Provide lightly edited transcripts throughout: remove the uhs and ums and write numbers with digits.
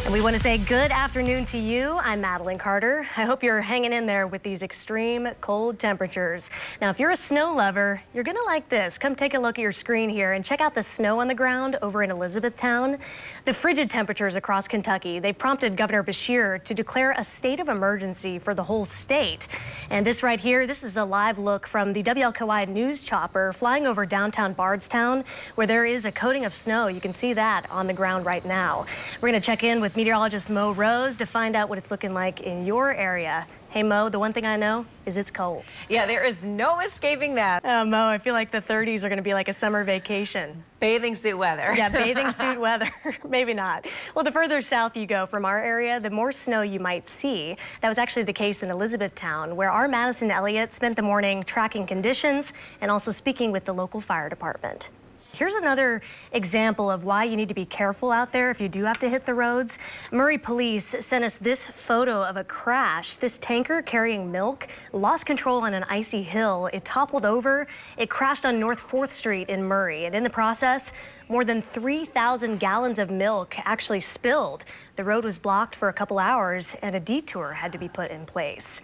And we want to say good afternoon to you. I'm Madeline Carter. I hope you're hanging in there with these extreme cold temperatures. Now, if you're a snow lover, you're going to like this. Come take a look at your screen here and check out the snow on the ground over in Elizabethtown. The frigid temperatures across Kentucky, they prompted Governor Beshear to declare a state of emergency for the whole state. And this right here, this is a live look from the WLKY news chopper flying over downtown Bardstown, where there is a coating of snow. You can see that on the ground right now. We're going to check in with meteorologist Mo Rose to find out what it's looking like in your area. Hey Mo, the one thing I know is it's cold. Yeah, there is no escaping that. Mo, I feel like the 30s are going to be like a summer vacation. Bathing suit weather. Yeah, bathing suit weather. Maybe not. Well, the further south you go from our area, the more snow you might see. That was actually the case in Elizabethtown, where our Madison Elliott spent the morning tracking conditions and also speaking with the local fire department. Here's another example of why you need to be careful out there if you do have to hit the roads. Murray police sent us this photo of a crash. This tanker carrying milk lost control on an icy hill. It toppled over. It crashed on North 4th Street in Murray. And in the process, more than 3,000 gallons of milk actually spilled. The road was blocked for a couple hours and a detour had to be put in place.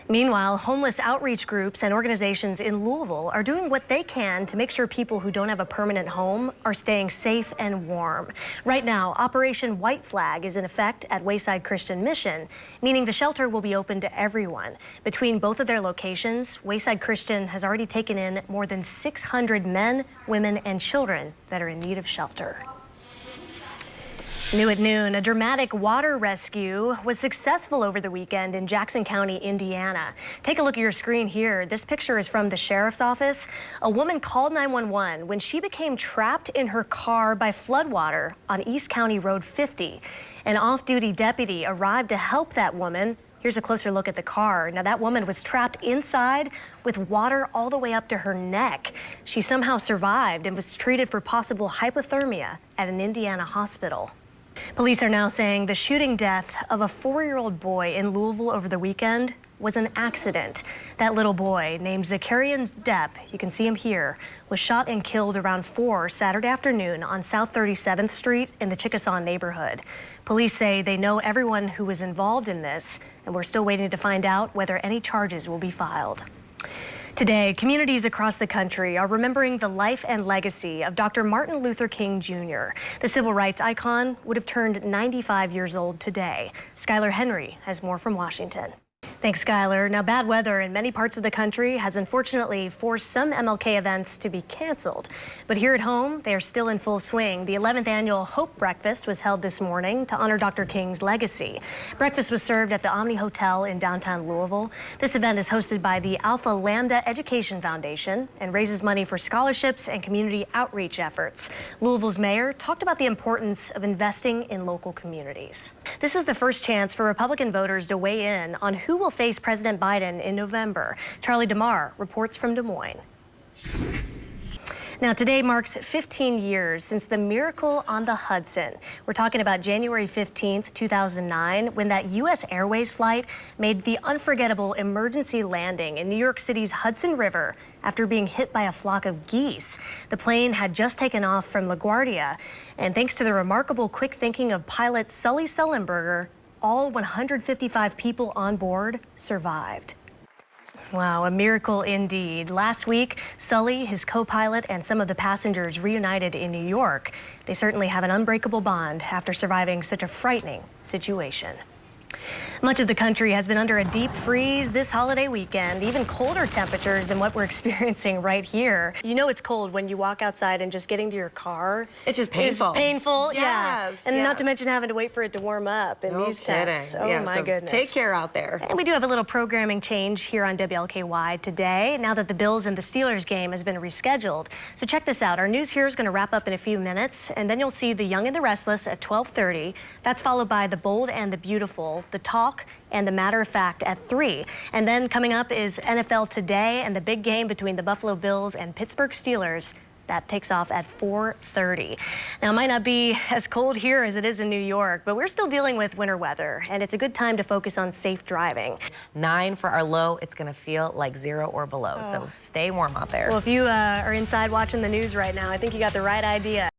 Meanwhile, homeless outreach groups and organizations in Louisville are doing what they can to make sure people who don't have a permanent home are staying safe and warm. Right now, Operation White Flag is in effect at Wayside Christian Mission, meaning the shelter will be open to everyone. Between both of their locations, Wayside Christian has already taken in more than 600 men, women, and children that are in need of shelter. New at noon, a dramatic water rescue was successful over the weekend in Jackson County, Indiana. Take a look at your screen here. This picture is from the sheriff's office. A woman called 911 when she became trapped in her car by floodwater on East County Road 50. An off-duty deputy arrived to help that woman. Here's a closer look at the car. Now, that woman was trapped inside with water all the way up to her neck. She somehow survived and was treated for possible hypothermia at an Indiana hospital. Police are now saying the shooting death of a 4-year-old boy in Louisville over the weekend was an accident. That little boy, named Zacharian Depp, you can see him here, was shot and killed around 4 Saturday afternoon on South 37th Street in the Chickasaw neighborhood. Police say they know everyone who was involved in this, and we're still waiting to find out whether any charges will be filed. Today, communities across the country are remembering the life and legacy of Dr. Martin Luther King Jr. The civil rights icon would have turned 95 years old today. Skylar Henry has more from Washington. Thanks, Skylar. Now, bad weather in many parts of the country has unfortunately forced some MLK events to be canceled. But here at home, they are still in full swing. The 11th annual Hope Breakfast was held this morning to honor Dr. King's legacy. Breakfast was served at the Omni Hotel in downtown Louisville. This event is hosted by the Alpha Lambda Education Foundation and raises money for scholarships and community outreach efforts. Louisville's mayor talked about the importance of investing in local communities. This is the first chance for Republican voters to weigh in on who will face President Biden in November. Charlie DeMar reports from Des Moines. Now, today marks 15 years since the miracle on the Hudson. We're talking about January 15th, 2009, when that U.S. Airways flight made the unforgettable emergency landing in New York City's Hudson River after being hit by a flock of geese. The plane had just taken off from LaGuardia, and thanks to the remarkable quick thinking of pilot Sully Sullenberger, all 155 people on board survived. Wow, a miracle indeed. Last week, Sully, his co-pilot, and some of the passengers reunited in New York. They certainly have an unbreakable bond after surviving such a frightening situation. Much of the country has been under a deep freeze this holiday weekend, even colder temperatures than what we're experiencing right here. You know it's cold when you walk outside and just getting to your car. It's just painful. It's painful, yes, yeah. And yes. Not to mention having to wait for it to warm up in these temps. Oh, yeah, my so goodness. Take care out there. And we do have a little programming change here on WLKY today, now that the Bills and the Steelers game has been rescheduled. So check this out. Our news here is going to wrap up in a few minutes, and then you'll see The Young and the Restless at 12:30. That's followed by The Bold and the Beautiful, The Talk, and The Matter of Fact at 3. And then coming up is NFL Today and the big game between the Buffalo Bills and Pittsburgh Steelers. That takes off at 4:30. Now, it might not be as cold here as it is in New York, but we're still dealing with winter weather, and it's a good time to focus on safe driving. 9 for our low. It's going to feel like 0 or below, so stay warm out there. Well, if you are inside watching the news right now, I think you got the right idea.